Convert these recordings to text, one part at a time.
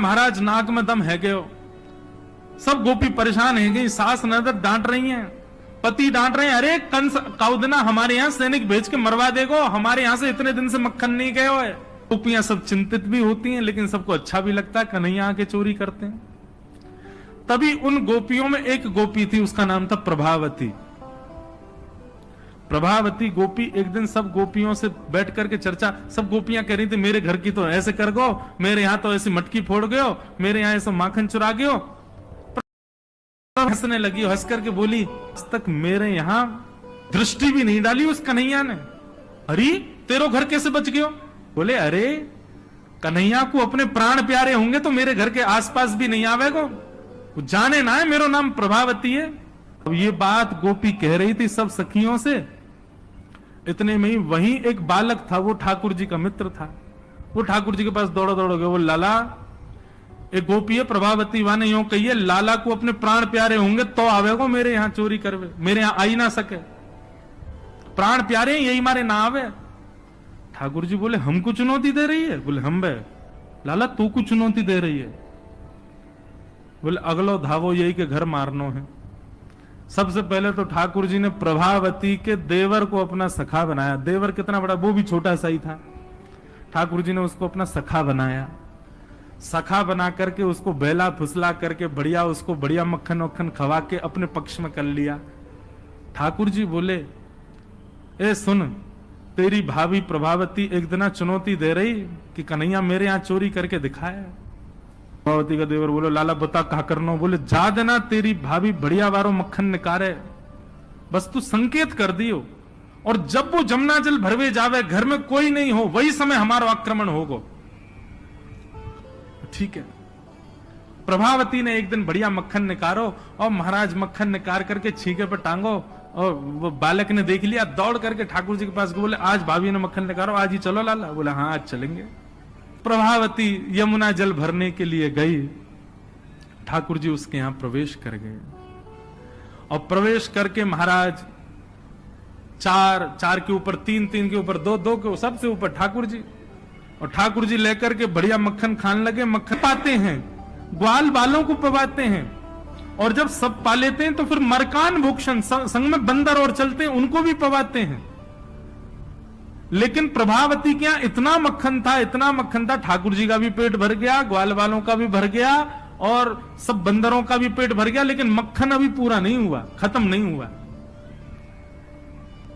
महाराज नाक में दम है गयो। सब गोपी परेशान है गई, सास नजर डांट रही हैं, पति डांट रहे हैं, अरे कंस काउदना हमारे यहाँ सैनिक भेज के मरवा देगो, हमारे यहाँ से इतने दिन से मक्खन नहीं गयो है। गोपियां सब चिंतित भी होती हैं, लेकिन सबको अच्छा भी लगता है, कन्हैया आके चोरी करते हैं। तभी उन गोपियों में एक गोपी थी, उसका नाम था प्रभावती। प्रभावती गोपी एक दिन सब गोपियों से बैठ करके चर्चा, सब गोपियां कह रही थी मेरे घर की तो ऐसे कर गो, मेरे यहाँ तो ऐसी मटकी फोड़ गयो, मेरे यहाँ ऐसा माखन चुरा गयो। हंसने लगी, हंस करके बोली आज तक मेरे यहाँ दृष्टि भी नहीं डाली उस कन्हैया ने। अरे तेरो घर कैसे बच गयो? बोले अरे कन्हैया को अपने प्राण प्यारे होंगे तो मेरे घर के आसपास भी नहीं आवेगो, वो जाने ना है मेरा नाम प्रभावती है। अब ये बात गोपी कह रही थी सब सखियों से, इतने में ही वहीं एक बालक था, वो ठाकुर जी का मित्र था। वो ठाकुर जी के पास दौड़ा दौड़ गया, वो लाला एक गोपी है प्रभावती वाने यूं कहिए, लाला को अपने प्राण प्यारे होंगे तो आवेगो मेरे यहाँ चोरी करवे, मेरे यहाँ आई ना सके, प्राण प्यारे यही मारे ना आवे। ठाकुर जी बोले हमको चुनौती दे रही है? बोले हम बे लाला तू को चुनौती दे रही है? बोले अगलो धावो यही के घर मारनो है। सबसे पहले तो ठाकुर जी ने प्रभावती के देवर को अपना सखा बनाया। देवर कितना बड़ा, वो भी छोटा सा ही था। ठाकुर जी ने उसको अपना सखा बनाया। सखा बना करके उसको बेला फुसला करके बढ़िया उसको बढ़िया मक्खन वक्खन खवा के अपने पक्ष में कर लिया। ठाकुर जी बोले ए सुन, तेरी भाभी प्रभावती एक दिन चुनौती दे रही कि कन्हैया मेरे यहाँ चोरी करके दिखाया। प्रभावती का देवर बोलो लाला बता कहा करना? बोले जा देना तेरी भाभी बढ़िया वारो मक्खन निकारे, बस तू संकेत कर दियो, और जब वो जमुना जल भरवे जावे घर में कोई नहीं हो वही समय हमारा आक्रमण होगो। ठीक है। प्रभावती ने एक दिन बढ़िया मक्खन निकारो, और महाराज मक्खन निकाल करके छीके पर टांगो, और वो बालक ने देख लिया, दौड़ करके ठाकुर जी के पास बोले आज भाभी ने मक्खन निकालो, आज ही चलो लाला। बोला हाँ आज चलेंगे। प्रभावती यमुना जल भरने के लिए गई, ठाकुर जी उसके यहां प्रवेश कर गए, और प्रवेश करके महाराज चार चार के ऊपर तीन, तीन के ऊपर दो, दो के सबसे ऊपर ठाकुर जी, और ठाकुर जी लेकर के बढ़िया मक्खन खाने लगे। मक्खन पाते हैं, ग्वाल बालों को पवाते हैं, और जब सब पा लेते हैं तो फिर मरकान भूषण संग में बंदर और चलते हैं उनको भी पवाते हैं। लेकिन प्रभावती के यहां इतना मक्खन था, इतना मक्खन था, ठाकुर जी का भी पेट भर गया, ग्वाल वालों का भी भर गया, और सब बंदरों का भी पेट भर गया, लेकिन मक्खन अभी पूरा नहीं हुआ, खत्म नहीं हुआ।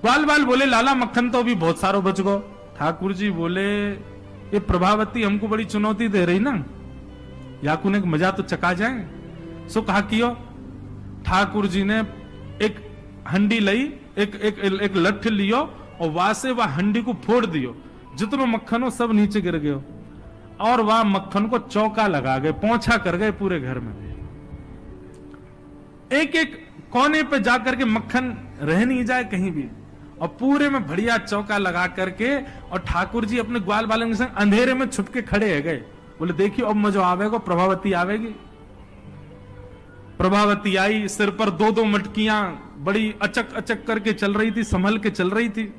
ग्वाल बाल बोले लाला मक्खन तो अभी बहुत सारो बच गो। ठाकुर जी बोले ये प्रभावती हमको बड़ी चुनौती दे रही ना, याकू ने मजा तो चका जाए। सो कहा कियो, ठाकुर जी ने एक हंडी लई, एक लठ लियो, और वहां से वह हंडी को फोड़ दियो, जितना मक्खन हो सब नीचे गिर गयो, और वह मक्खन को चौका लगा गए, पोंछा कर गए पूरे घर में। एक एक कोने पे जाकर के मक्खन रह नहीं जाए कहीं भी, और पूरे में बढ़िया चौका लगा करके, और ठाकुर जी अपने ग्वाल बालों के संग अंधेरे में छुप के खड़े है गए। बोले देखियो अब मजा आवेगा, प्रभावती आवेगी। प्रभावती आई, सिर पर दो दो मटकियां बड़ी अचक अचक करके चल रही थी, संभल के चल रही थी।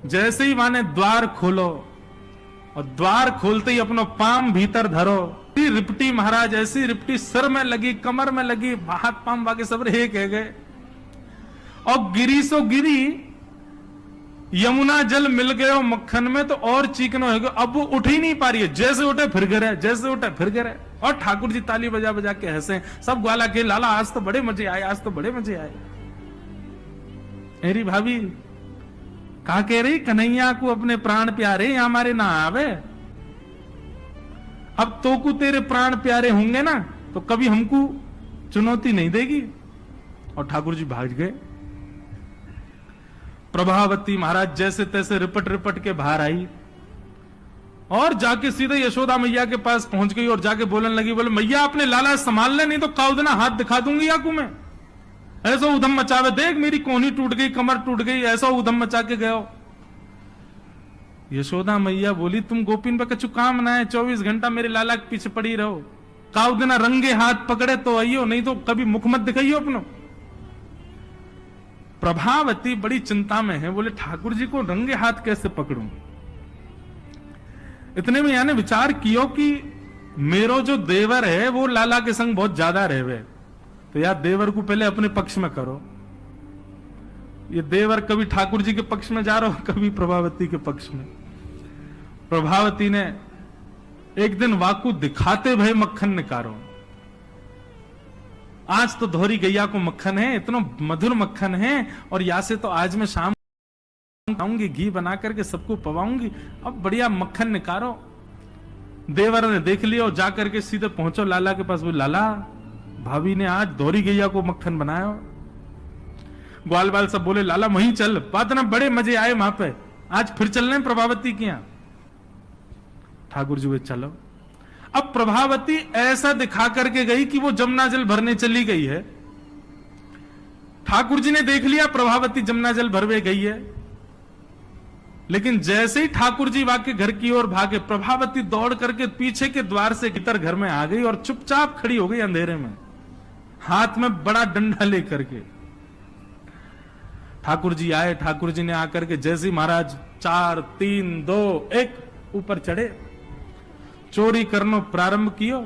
जैसे ही माने द्वार खोलो, और द्वार खोलते ही अपना पाम भीतर धरो, रिपटी महाराज ऐसी रिपटी सिर में लगी, कमर में लगी, हाथ पाम वाके सब एक है गए, और गिरी सो गिरी, यमुना जल मिल गए मक्खन में तो और चीकना हो गया। अब वो उठ ही नहीं पा रही है, जैसे उठे फिर गिरे, जैसे उठे फिर गिरे, और ठाकुर जी ताली बजा बजा के हंसे। सब ग्वाला के लाला आज तो बड़े मजे आए, आज तो बड़े मजे आए। मेरी भाभी कहा कह रही कन्हैया को अपने प्राण प्यारे हमारे ना आवे, अब तो को तेरे प्राण प्यारे होंगे ना तो कभी हमको चुनौती नहीं देगी। और ठाकुर जी भाग गए। प्रभावती महाराज जैसे तैसे रिपट रिपट के बाहर आई, और जाके सीधे यशोदा मैया के पास पहुंच गई, और जाके बोलने लगी, बोले मैया अपने लाला संभाल ले, नहीं तो काउदना हाथ दिखा दूंगी याकू में। ऐसा उधम मचावे, देख मेरी कोहनी टूट गई, कमर टूट गई, ऐसा उधम मचा के गयो। यशोदा मैया बोली तुम गोपिन पे कछु काम ना है, 24 घंटा मेरे लाला के पीछे पड़ी रहो, काउदना रंगे हाथ पकड़े तो आइयो, नहीं तो कभी मुख मत दिखाइयो अपनो। प्रभावती बड़ी चिंता में है, बोले ठाकुर जी को रंगे हाथ कैसे पकड़ूं। इतने में यानी विचार कियो कि मेरो जो देवर है वो लाला के संग बहुत ज्यादा रहवे, तो यार देवर को पहले अपने पक्ष में करो। ये देवर कभी ठाकुर जी के पक्ष में जा रहा हो, कभी प्रभावती के पक्ष में। प्रभावती ने एक दिन वाकू दिखाते भय मक्खन निकारो। आज तो धोरी गैया को मक्खन है, इतना मधुर मक्खन है, और या से तो आज मैं शाम आऊंगी, घी बना करके सबको पवाऊंगी, अब बढ़िया मक्खन निकारो। देवर ने देख लिया और जाकर के सीधे पहुंचो लाला के पास। वो लाला, भाभी ने आज धोरी गैया को मक्खन बनाया। ग्वाल बाल सब बोले लाला वहीं चल, बात ना बड़े मजे आए वहां पे, आज फिर चल रहे प्रभावती के यहां। ठाकुर जी वे चलो। अब प्रभावती ऐसा दिखा करके गई कि वो जमुना जल भरने चली गई है। ठाकुर जी ने देख लिया प्रभावती जमुना जल भरवे गई है, लेकिन जैसे ही ठाकुर जी वाके घर की ओर भागे, प्रभावती दौड़ करके पीछे के द्वार से भीतर घर में आ गई और चुपचाप खड़ी हो गई अंधेरे में, हाथ में बड़ा डंडा लेकर के। ठाकुर जी आए, ठाकुर जी ने आकर के जैसे महाराज 4 3 2 1 ऊपर चढ़े, चोरी करनो प्रारंभ कियो।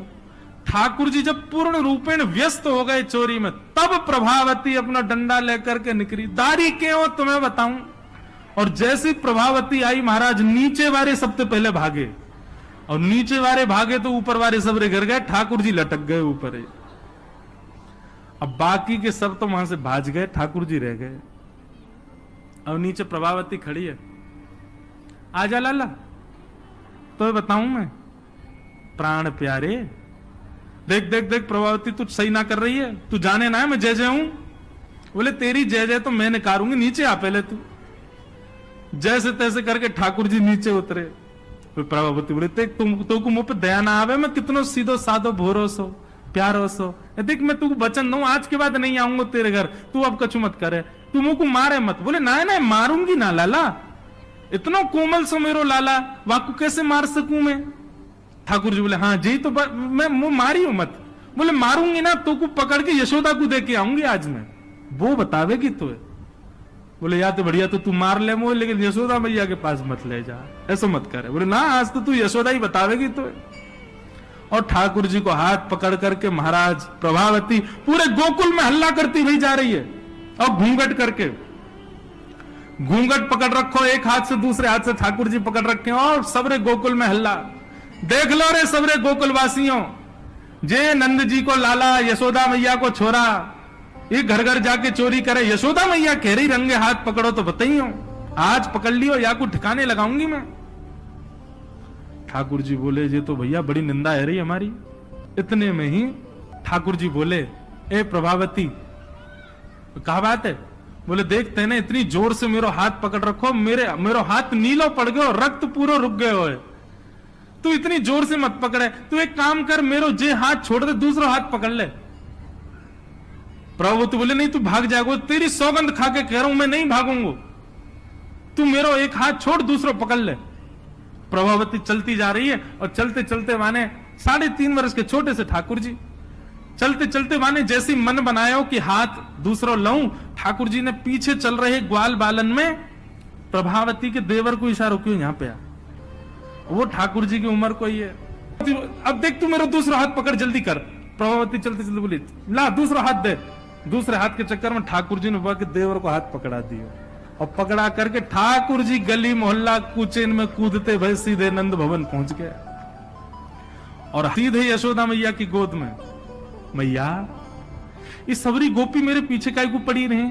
ठाकुर जी जब पूर्ण रूपेण व्यस्त हो गए चोरी में, तब प्रभावती अपना डंडा लेकर के निकली। दारी क्यों तुम्हें बताऊं। और जैसी प्रभावती आई, महाराज नीचे वाले सबसे पहले भागे, और नीचे वाले भागे तो ऊपर वाले सबरे गिर गए, ठाकुर जी लटक गए ऊपर ही। अब बाकी के सब तो वहां से भाज गए, ठाकुर जी रह गए। अब नीचे प्रभावती खड़ी है, आजा लाला, तो बताऊं मैं प्राण प्यारे, देख देख देख प्रभावती तू सही ना कर रही है, तू जाने ना है मैं जय जय हूं। बोले तेरी जय जय तो मैं निकारूंगी, नीचे आ पहले तू। जैसे तैसे करके ठाकुर जी नीचे उतरे। तो प्रभावती बोले देख तो को मुंह पे दया ना आवे, मैं कितनो सीधो साधो भोरो सो प्यारो सो, देख मैं तू वचन दूं आज के बाद नहीं आऊंगा तेरे घर, तू अब कछु मत करे, तू मुंह को मारे मत। बोले ना ना मारूंगी ना लाला, इतना कोमल सो मेरो लाला, वाकू कैसे मार सकूं मैं। ठाकुर जी बोले हाँ जी, तो मैं मुंह मारी हूं मत। बोले मारूंगी ना तो को पकड़ के यशोदा को दे के आऊंगी आज मैं, वो बतावेगी तो। बोले या तो बढ़िया तो तू मार ले मुझे, लेकिन यशोदा मैया के पास मत ले जा, ऐसा मत करे। बोले ना आज तो तू यशोदा ही बतावेगी तो। और ठाकुर जी को हाथ पकड़ करके महाराज प्रभावती पूरे गोकुल में हल्ला करती हुई जा रही है, और घूंघट करके, घूंघट पकड़ रखो एक हाथ से, दूसरे हाथ से ठाकुर जी पकड़ रखे, और सबरे गोकुल में हल्ला। देख लो रे सबरे गोकुल वासियों, जे नंद जी को लाला, यशोदा मैया को छोरा, ये घर घर जाके चोरी करे, यशोदा मैया कह रही रंगे हाथ पकड़ो तो बताइयो, आज पकड़ लियो या को ठिकाने लगाऊंगी मैं। ठाकुर जी बोले ये तो भैया बड़ी निंदा है रही हमारी। इतने में ही ठाकुर जी बोले ए प्रभावती, कहा बात है। बोले देख तेने इतनी जोर से मेरो हाथ पकड़ रखो, मेरो हाथ नीलो पड़ गयो, रक्त पूरा रुक गयो है, तू इतनी जोर से मत पकड़े, तू एक काम कर, मेरो जे हाथ छोड़ दे दूसरा हाथ पकड़ ले। प्रभु तो बोले नहीं तू भाग जाएगा, तेरी सौगंध खा के कह रहा हूं मैं नहीं भागूंगा, तू मेरो एक हाथ छोड़ दूसरा पकड़ ले। प्रभावती चलती जा रही है, और चलते चलते माने 3.5 वर्ष के छोटे से ठाकुर जी चलते चलते माने जैसी मन बनायो कि हाथ दूसरा लाऊं, ठाकुर जी ने पीछे चल रहे ग्वाल बालन में प्रभावती के देवर को इशारा क्यों यहां पे आ, वो ठाकुर जी की उम्र को ही है। अब देख तू मेरा दूसरा हाथ पकड़ जल्दी कर। प्रभावती चलते चलते बोली ला दूसरा हाथ दे। दूसरे हाथ के चक्कर में ठाकुर जी ने के देवर को हाथ पकड़ा दिया, और पकड़ा करके ठाकुर जी गली मोहल्ला कुचेन में कूदते भय सीधे नंद भवन पहुंच गए, और सीधे यशोदा मैया की गोद में। मैया ये सबरी गोपी मेरे पीछे काहे को पड़ी रहे,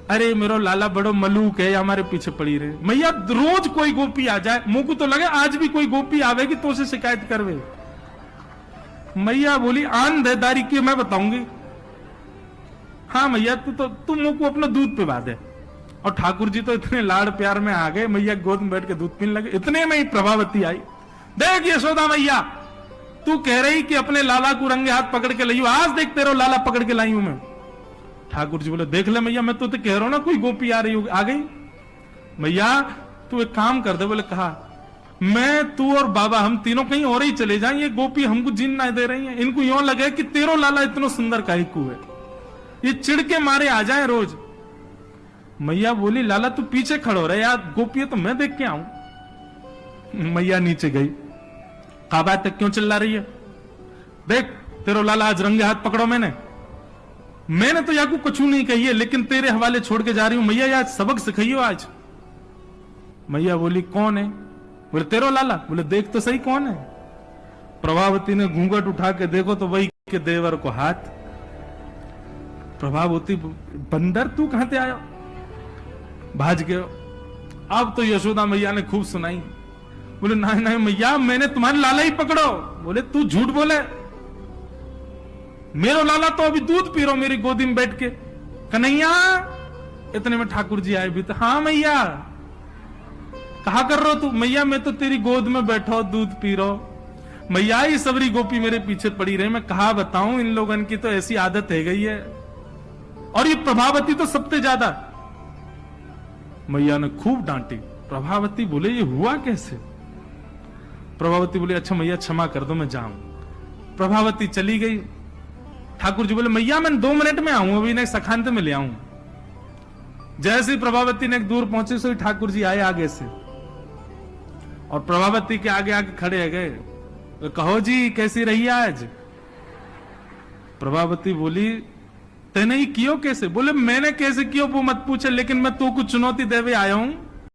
अरे मेरो लाला बड़ो मलूक है, हमारे पीछे पड़ी रहे। मैया रोज कोई गोपी आ जाए, मुंह को तो लगे आज भी कोई गोपी आवेगी तो उसे शिकायत करवे। मैया बोली आन देदारी की मैं बताऊंगी। हाँ मैया तू मुंह को अपना दूध पिला दे। और ठाकुर जी तो इतने लाड़ प्यार में आ गए, मैया गोद में बैठ के दूध पीने लगे। इतने में ही प्रभावती आई, देख यशोदा मैया तू कह रही कि अपने लाला को रंगे हाथ पकड़ के लाइयो, आज देख तेरा लाला पकड़ के लाई हूं मैं। ठाकुर जी बोले देख ले मैया मैं तो कह रहा हूं ना कोई गोपी आ रही होगी, आ गई। मैया तू एक काम कर दे। बोले कहा मैं तू और बाबा हम तीनों कहीं और ही चले जाएं, ये गोपी हमको जीन ना दे रही है, इनको यूं लगे कि तेरो लाला इतना सुंदर काहे को है, ये चिढ़ के मारे आ जाए रोज। मैया बोली लाला तू पीछे खड़ो रहे यार, गोपी तो मैं देख के आऊं। मैया नीचे गई, कहा बात है, क्यों चिल्ला रही है? देख तेरो लाला आज रंगे हाथ पकड़ो। मैंने तो याकू कुछ नहीं कही है, लेकिन तेरे हवाले छोड़ के जा रही हूं। मैया यार सबक सिखाइयो आज। मैया बोली कौन है? बोले तेरो लाला। बोले देख तो सही कौन है। प्रभावती ने घूंघट उठा के देखो तो वही के देवर को हाथ। प्रभावती बंदर तू कहां से आया? भाज गयो। अब तो यशोदा मैया ने खूब सुनाई। बोले नहीं नहीं मैया मैंने तुम्हारे लाला ही पकड़ो। बोले तू झूठ बोले, मेरो लाला तो अभी दूध पी रहा मेरी गोदी में बैठ के। कन्हैया। इतने में ठाकुर जी आए भी तो, हाँ मैया कहा कर रहे हो तू? मैया मैं तो तेरी गोद में बैठो दूध पी रहा। मैया ये सबरी गोपी मेरे पीछे पड़ी रहे, मैं कहा बताऊं, इन लोगों की तो ऐसी आदत है गई है। और ये प्रभावती तो सबसे ज्यादा। मैया ने खूब डांटी। प्रभावती बोले ये हुआ कैसे? प्रभावती बोले अच्छा मैया क्षमा कर दो मैं जाऊं। प्रभावती चली गई। ठाकुर जी बोले मैया मैं 2 मिनट में आऊं, अभी ना सखांत में ले आऊं। जैसे ही प्रभावती ने दूर पहुंचे सो ठाकुर जी आए आगे से और प्रभावती के आगे आगे खड़े गए। तो कहो जी कैसी रही आज? प्रभावती बोली तेने ही कियो कैसे? बोले मैंने कैसे कियो वो मत पूछे, लेकिन मैं तो कुछ चुनौती देवे आया हूं।